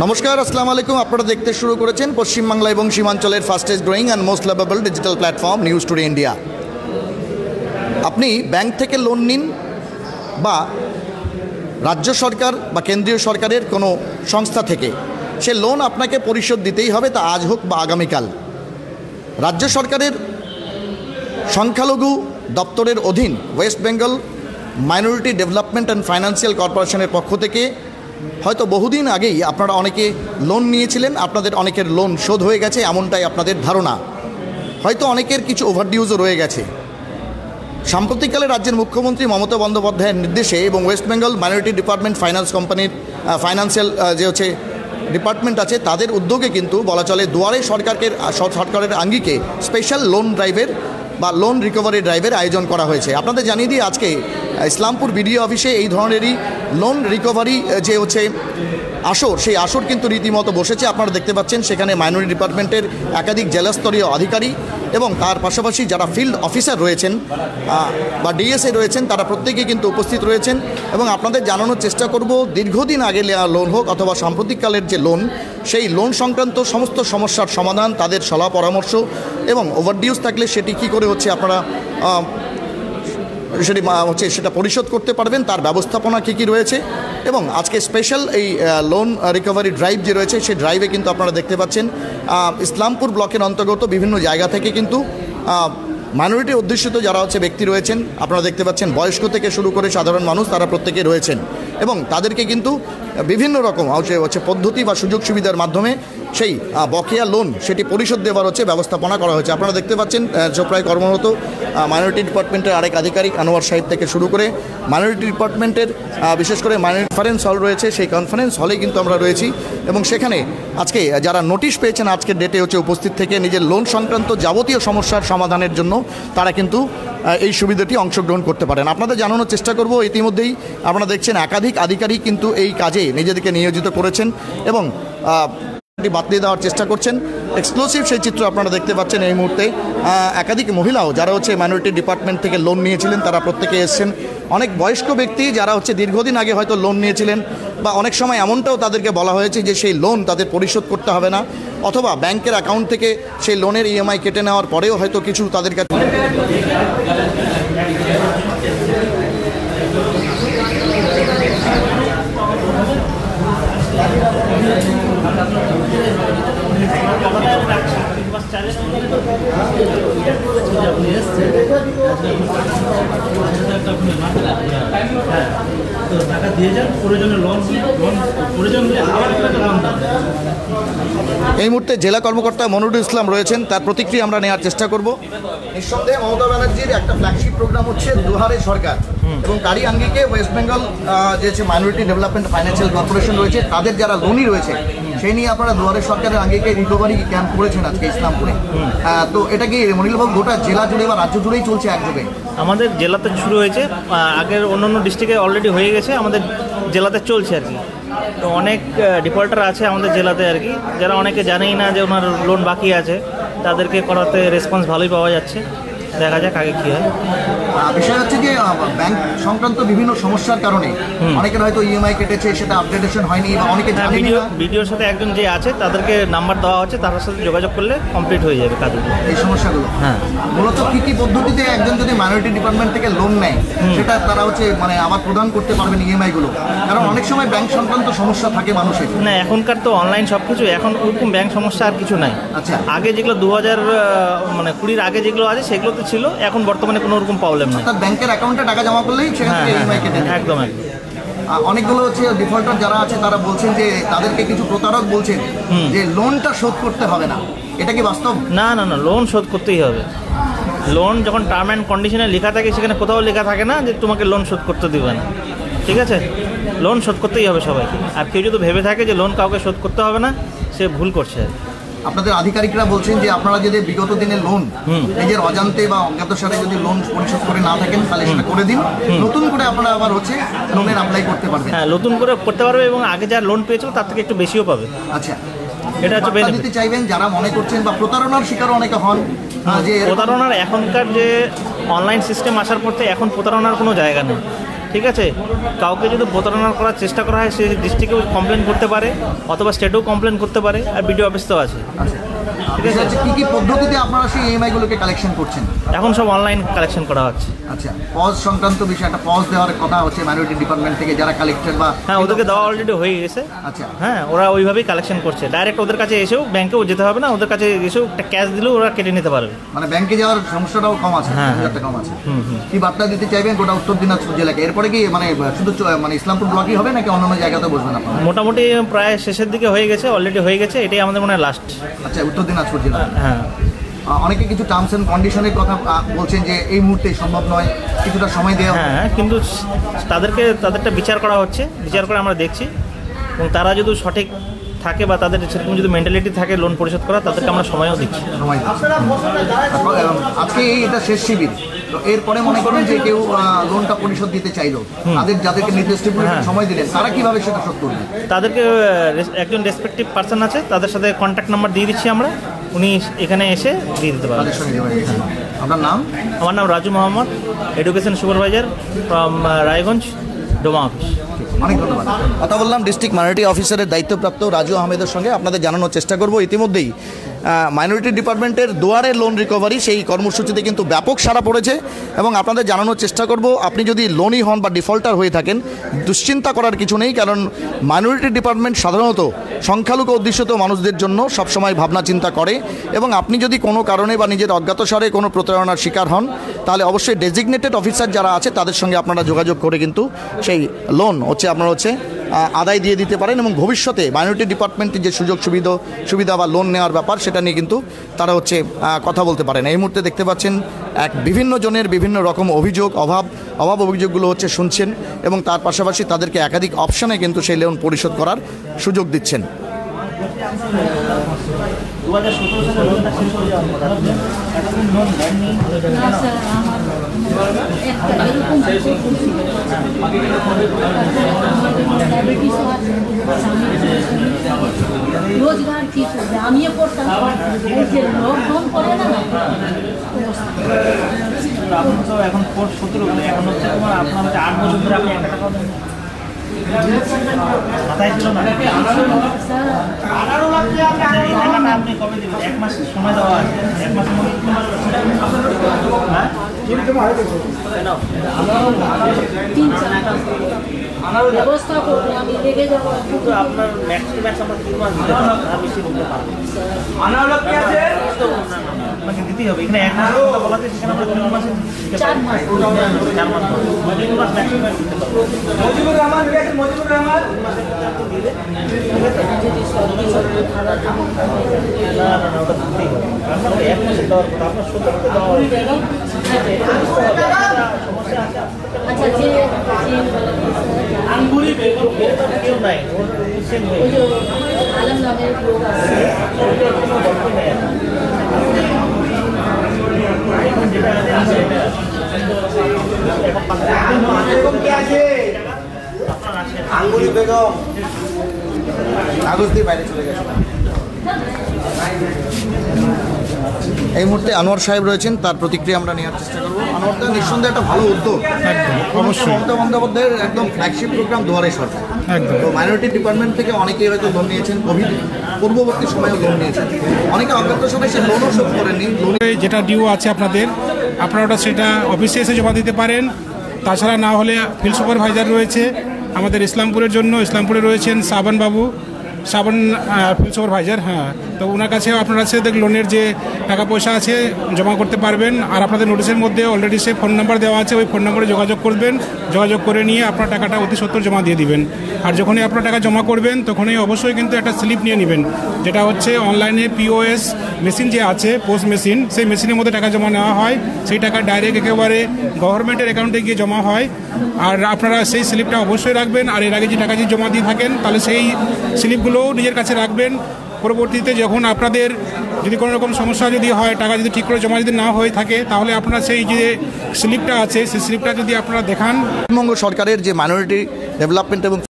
নমস্কার, আসসালামু আলাইকুম। আপনারা দেখতে শুরু করেছেন পশ্চিমবাংলা এবং সীমাঞ্চলের fastest growing and most lovable digital platform news today India. আপনি ব্যাংক থেকে লোন নিন বা রাজ্য সরকার বা কেন্দ্রীয় সরকারের কোনো সংস্থা থেকে, সে লোন আপনাকে পরিশোধ দিতেই হবে, তা আজ হোক বা আগামীকাল। রাজ্য সরকারের সংখ্যালঘু দপ্তরের অধীন West Bengal minority development and financial কর্পোরেশনের পক্ষ থেকে হয়তো বহুদিন আগেই আপনারা অনেকে লোন নিয়েছিলেন, আপনাদের অনেকের লোন শোধ হয়ে গেছে এমনটাই আপনাদের ধারণা। হয়তো অনেকের কিছু ওভারডিউজও রয়ে গেছে। সাম্প্রতিককালে রাজ্যের মুখ্যমন্ত্রী মমতা বন্দ্যোপাধ্যায়ের নির্দেশে এবং West Bengal minority department finance কোম্পানির ফাইন্যান্সিয়াল যে ডিপার্টমেন্ট আছে, তাদের উদ্যোগে কিন্তু বলা চলে দুয়ারে সরকারের আঙ্গিকে স্পেশাল লোন ড্রাইভের বা লোন রিকভারি ড্রাইভের আয়োজন করা হয়েছে। আপনাদের জানিয়ে দিই, আজকে ইসলামপুর বিডিও অফিসে এই ধরনেরই লোন রিকভারি যে আসর, সেই আসর কিন্তু রীতিমতো বসেছে। আপনারা দেখতে পাচ্ছেন সেখানে মাইনরিটি ডিপার্টমেন্টের একাধিক জেলাস্তরীয় আধিকারিক এবং তার পাশাপাশি যারা ফিল্ড অফিসার রয়েছেন বা ডিএসএ রয়েছেন, তারা প্রত্যেকে কিন্তু উপস্থিত রয়েছেন। এবং আপনাদের জানানোর চেষ্টা করব, দীর্ঘদিন আগে নেওয়া লোন হোক অথবা সাম্প্রতিককালের যে লোন, সেই লোন সংক্রান্ত সমস্ত সমস্যার সমাধান, তাদের সলাহ পরামর্শ এবং ওভারডিউজ থাকলে সেটি কী করে আপনারা সেটা পরিশোধ করতে পারবেন, তার ব্যবস্থাপনা কী কী রয়েছে। এবং আজকে স্পেশাল এই লোন রিকভারি ড্রাইভ যে রয়েছে, সেই ড্রাইভে কিন্তু আপনারা দেখতে পাচ্ছেন ইসলামপুর ব্লকের অন্তর্গত বিভিন্ন জায়গা থেকে কিন্তু মাইনরিটি অধ্যুষিত যারা ব্যক্তি রয়েছেন, আপনারা দেখতে পাচ্ছেন বয়স্ক থেকে শুরু করে সাধারণ মানুষ, তারা প্রত্যেকে রয়েছেন। এবং তাদেরকে কিন্তু বিভিন্ন রকম পদ্ধতি বা সুযোগ সুবিধার মাধ্যমে সেই বকেয়া লোন সেটি পরিশোধ দেওয়ার ব্যবস্থাপনা করা হয়েছে। আপনারা দেখতে পাচ্ছেন চোপড়ায় কর্মরত মাইনরিটি ডিপার্টমেন্টের আরেক আধিকারিক আনোয়ার সাহেব থেকে শুরু করে মাইনরিটি ডিপার্টমেন্টের বিশেষ করে মাইনরিটি কনফারেন্স হল রয়েছে, সেই কনফারেন্স হলে কিন্তু আমরা রয়েছি। এবং সেখানে আজকে যারা নোটিশ পেয়েছেন আজকের ডেটে উপস্থিত থেকে নিজের লোন সংক্রান্ত যাবতীয় সমস্যার সমাধানের জন্য তারা কিন্তু এই সুবিধাটি অংশগ্রহণ করতে পারেন। আপনাদের জানানোর চেষ্টা করব, ইতিমধ্যেই আপনারা দেখছেন একাধিক আধিকারিক কিন্তু এই কাজে নিজেদেরকে নিয়োজিত করেছেন এবং বাতলিয়ে দেওয়ার চেষ্টা করছেন। এক্সক্লুসিভ সেই চিত্র আপনারা দেখতে পাচ্ছেন এই মুহূর্তে। একাধিক মহিলাও যারা মাইনরিটি ডিপার্টমেন্ট থেকে লোন নিয়েছিলেন, তারা প্রত্যেকে এসছেন। অনেক বয়স্ক ব্যক্তি যারা দীর্ঘদিন আগে হয়তো লোন নিয়েছিলেন, বা অনেক সময় এমনটাও তাদেরকে বলা হয়েছে যে সেই লোন তাদের পরিশোধ করতে হবে না, অথবা ব্যাংকের অ্যাকাউন্ট থেকে সেই লোনের ইএমআই কেটে নেওয়ার পরেও হয়তো কিছু তাদের কাছে এই মুহূর্তে জেলা কর্মকর্তা মনিরুল ইসলাম রয়েছেন, তার প্রতিক্রিয়া আমরা নেওয়ার চেষ্টা করব। নিঃসন্দেহে মমতা ব্যানার্জির একটা ফ্ল্যাগশিপ প্রোগ্রাম হচ্ছে দুহারে সরকার, এবং তারই আঙ্গিকে ওয়েস্ট বেঙ্গল যে মাইনরিটি ডেভেলপমেন্ট ফাইন্যান্সিয়াল কর্পোরেশন রয়েছে, তাদের যারা লোনই রয়েছে, সেই নিয়ে আপনারা দুয়ারে সরকারের আঙ্গিকে রিকভারি ক্যাম্প করেছেন আজকে ইসলামপুরে। তো এটা কি মনিরুলবাবু গোটা জেলা জুড়ে বা রাজ্য জুড়েই চলছে একযোগে? আমাদের জেলাতে শুরু হয়েছে, আগের অন্যান্য ডিস্ট্রিক্টে অলরেডি হয়ে গেছে, আমাদের জেলাতে চলছে আর কি। তো অনেক ডিফল্টার আছে আমাদের জেলাতে আর কি, যারা অনেকে জানেই না যে ওনার লোন বাকি আছে, তাদেরকে করাতে রেসপন্স ভালোই পাওয়া যাচ্ছে। দেখা যাক আগে কী হয়। বিষয় হচ্ছে যে ব্যাংক সংক্রান্ত বিভিন্ন সমস্যার কারণে অনেকের হয়তো ইএমআই কেটেছে, সেটা আপডেটেশন হয়নি, বা অনেকে ভিডিওর সাথে একজন যে আছে তাদেরকে নাম্বার দেওয়া হচ্ছে, তাদের সাথে যোগাযোগ করলে কমপ্লিট হয়ে যাবে কাজগুলো। এই সমস্যাগুলো মূলত কী কী পদ্ধতিতে একজন যদি মাইনরিটি ডিপার্টমেন্ট থেকে লোন নেয়, সেটা তারা আবার প্রদান করতে পারবেন ইএমআইগুলো? কারণ অনেক সময় ব্যাংক সংক্রান্ত সমস্যা থাকে মানুষের। না, এখনকার তো অনলাইন সব কিছু, এখন ওরকম ব্যাংক সমস্যা আর কিছু নাই। আচ্ছা, আগে যেগুলো 2020 আগে যেগুলো আছে সেগুলো তো ছিল, এখন বর্তমানে কোনো রকম প্রবলেম নেই। ব্যাংকের অ্যাকাউন্টে টাকা জমা করলেই সেখান থেকে ইএমআই কেটে নেয়। একদম। অনেকগুলো ডিফল্টার যারা আছে তারা বলছেন যে তাদেরকে কিছু প্রতারক বলছেন যে লোনটা শোধ করতে হবে না, এটা কি বাস্তব? না, লোন শোধ করতেই হবে। লোন যখন টার্ম অ্যান্ড কন্ডিশনে লেখা থাকে, সেখানে কোথাও লেখা থাকে না যে তোমাকে লোন শোধ করতে দিবে না। ঠিক আছে, লোন শোধ করতেই হবে সবাইকে। আর কেউ যদি ভেবে থাকে যে লোন কাউকে শোধ করতে হবে না, সে ভুল করছে। আপনাদের আধিকারিকরা বলছেন যে আপনারা যদি বিগত দিনের লোন নিজের অজান্তে বা অজ্ঞাতসারে যদি লোন পরিশোধ করে না থাকেন, তাহলে সেটা করে দিন, নতুন করে আপনারা আবার লোনের অ্যাপ্লাই করতে পারবেন। হ্যাঁ, নতুন করে করতে পারবে এবং আগে যা লোন পেয়েছিল তার থেকে একটু বেশিও পাবে। আচ্ছা, এটা হচ্ছে দিতে চাইবেন যারা মনে করছেন বা প্রতারণার শিকার অনেকে হন, যে প্রতারণার এখনকার যে অনলাইন সিস্টেম আসার পর থেকে এখন প্রতারণার কোনো জায়গা নেই। ঠিক আছে, কাউকে যদি প্রতারণা করার চেষ্টা করা হয় সে ডিস্ট্রিক্টেও কমপ্লেন করতে পারে অথবা স্টেটেও কমপ্লেন করতে পারে, আর বিডিও অফিস তো আছে। ঠিক আছে, কি কি পদ্ধতিতে আপনারা সেই ইএমআইগুলোকে কালেকশন করছেন? এখন সব অনলাইন কালেকশন করা হচ্ছে। আচ্ছা, পজ সংক্রান্ত বিষয়, একটা পজ দেওয়ার কথা হচ্ছে মাইনরিটি ডিপার্টমেন্ট থেকে যারা কালেক্টেড বা হ্যাঁ, ওদেরকে দেওয়া অলরেডি হয়ে গেছে। আচ্ছা, হ্যাঁ, ওরা ওইভাবেই কালেকশন করছে, ডাইরেক্ট ওদের কাছে এসেও ব্যাংকেও যেতে হবে না, ওদের কাছে এসেও একটা ক্যাশ দিলেও ওরা কেটে নিতে পারবে। মানে ব্যাংকে যাওয়ার সমস্যাটাও কম আছে, একটা কম আছে। কি বার্তা দিতে চাইবেন গোটা উত্তর দিনাজপুর জেলাকে? এরপরে কি মানে শুধু মানে ইসলামপুর ব্লকই হবে নাকি অন্যান্য জায়গাতে বসবেন আপনারা? মোটামুটি প্রায় শেষের দিকে হয়ে গেছে, অলরেডি হয়ে গেছে, এটাই আমাদের মনে হয় লাস্ট। আচ্ছা, উত্তর দিনাজপুর জেলা। হ্যাঁ, অনেকে কিছু টার্মস অ্যান্ড কন্ডিশনের কথা বলছেন যে এই মুহূর্তে সম্ভব নয়, কিছুটা সময় দেওয়া। হ্যাঁ, কিন্তু তাদেরটা বিচার করা হচ্ছে, বিচার করে আমরা দেখছি, এবং তারা যদি সঠিক থাকে বা তাদের সেরকম যদি মেন্টালিটি থাকে লোন পরিশোধ করা, তাদেরকে আমরা সময়ও দিচ্ছি। সময় আজকে এটা শেষ শিবির, তো এরপরে মনে করেন যে কেউ লোনটা পরিশোধ দিতে চাইলো, যাদেরকে নির্দিষ্ট সময় দিলেন তারা কিভাবে সেটা শোধ করবে? তাদেরকে একজন রেসপেক্টিভ পার্সন আছে, তাদের সাথে কন্ট্যাক্ট নাম্বার দিয়ে দিচ্ছি আমরা, উনি এখানে এসে দিয়ে দিতে পারবেন। আপনার নাম? আমার নাম Raju Mohammad, education supervisor from Raiganj Doma office. অনেক ধন্যবাদ। কথা বললাম ডিস্ট্রিক্ট মাইনরিটি অফিসারের দায়িত্বপ্রাপ্ত রাজু আহমেদের সঙ্গে। আপনাদের জানানোর চেষ্টা করব, ইতিমধ্যেই মাইনরিটি ডিপার্টমেন্টের দুয়ারে লোন রিকভারি সেই কর্মসূচিতে কিন্তু ব্যাপক সাড়া পড়েছে, এবং আপনাদের জানানোর চেষ্টা করব আপনি যদি লোনই হন বা ডিফল্টার হয়ে থাকেন দুশ্চিন্তা করার কিছু নেই, কারণ মাইনরিটি ডিপার্টমেন্ট সাধারণত সংখ্যালঘু অধ্যুষিত মানুষদের জন্য সবসময় ভাবনা চিন্তা করে, এবং আপনি যদি কোনো কারণে বা নিজের অজ্ঞাতসারে কোনো প্রতারণার শিকার হন তাহলে অবশ্যই ডেজিগনেটেড অফিসার যারা আছে তাদের সঙ্গে আপনারা যোগাযোগ করে কিন্তু সেই লোন আপনারা আদায় দিয়ে দিতে পারেন, এবং ভবিষ্যতে মাইনরিটি ডিপার্টমেন্টের যে সুবিধা বা লোন নেওয়ার ব্যাপার সেটা নিয়ে কিন্তু তারা কথা বলতে পারেন। এই মুহূর্তে দেখতে পাচ্ছেন বিভিন্ন জনের বিভিন্ন রকম অভাব অভিযোগগুলো শুনছেন, এবং তার পাশাপাশি তাদেরকে একাধিক অপশানে কিন্তু সেই লোন পরিশোধ করার সুযোগ দিচ্ছেন। রোজগার কি করবে? আমিও করতাম, লকডাউন করে না এখন 17 এখন হচ্ছে তোমার আপনার 8 বছর ধরে আপনি 1 টাকা মাথায় ছিল না। আপনি কবে দেবেন? 1 মাস সময় দেওয়া আছে, 1 মাসের মধ্যে ব্যবস্থা করবো, আমি লেগে যাবো। আপনার ম্যাক্স আমরা 3 মাস দিতে পারবো, আর বেশি দিতে পারবো। আপনাকে দিতেই হবে, এখানে 1 মাস বলা আছে, সেখানে আমরা 3 মাসে 4 মাস 3 মাস ম্যাক্সিমাম দিতে পারবো। যদি ওটা দিতেই হবে, আপনার 1 মাসে দেওয়ার কথা, আপনার 17 দেওয়া হবে। সমস্যা আছে। আচ্ছা, যে আঙ্গুরি কেউ নাই, আলম নামের লোক আছে, আঙ্গুরি বেগম কাগজ দিয়ে বাইরে চলে গেছে। এই মুহূর্তে আনোয়ার সাহেব রয়েছেন, তার প্রতিক্রিয়া আমরা নেওয়ার চেষ্টা করবো। আনোয়ারটা নিঃসন্দেহে একটা ভালো উদ্যোগ, অবশ্যই মমতা বন্দ্যোপাধ্যায়ের একদম ফ্ল্যাগশিপ প্রোগ্রাম দুয়ারে সরকার। তো মাইনরিটি ডিপার্টমেন্ট থেকে অনেকেই হয়তো লোন নিয়েছেন, কোভিড পূর্ববর্তী সময়েও লোন নিয়েছেন, অনেকে অজ্ঞাত সময় সে লোনও শোধ করেননি। যেটা ডিউ আছে আপনারা ওটা সেটা অফিসে এসে জমা দিতে পারেন। তাছাড়া না হলে ফিল্ড সুপারভাইজার রয়েছে আমাদের ইসলামপুরের জন্য, ইসলামপুরে রয়েছেন সাবান ফিল্ড সুপারভাইজার। হ্যাঁ, তো ওনার কাছে আপনারা লোনের যে টাকা পয়সা আছে জমা করতে পারবেন। আর আপনাদের নোটিশের মধ্যে অলরেডি সে ফোন নাম্বার দেওয়া আছে, ওই ফোন নম্বরে যোগাযোগ করবেন, যোগাযোগ করে নিয়ে আপনার টাকাটা অতি সত্বর জমা দিয়ে দিবেন। আর যখনই আপনার টাকা জমা করবেন তখনই অবশ্যই কিন্তু একটা স্লিপ নিয়ে নেবেন, যেটা হচ্ছে অনলাইনে POS মেশিন যে আছে, পোস্ট মেশিন, সেই মেশিনের মধ্যে টাকা জমা নেওয়া হয়, সেই টাকা ডাইরেক্ট একেবারে গভর্নমেন্টের অ্যাকাউন্টে গিয়ে জমা হয়। আর আপনারা সেই স্লিপটা অবশ্যই রাখবেন। আর এর আগে যে টাকা যদি জমা দিয়ে থাকেন তাহলে সেই স্লিপগুলোও নিজের কাছে রাখবেন। পরবর্তীতে যখন আপনাদের যদি কোনো রকম সমস্যা যদি হয়, টাকা যদি ঠিক করে জমা যদি না হয়ে থাকে, তাহলে আপনারা সেই যে স্লিপটা আছে সেই স্লিপটা যদি আপনারা দেখান। পশ্চিমবঙ্গ সরকারের যে মাইনরিটি ডেভেলপমেন্ট এবং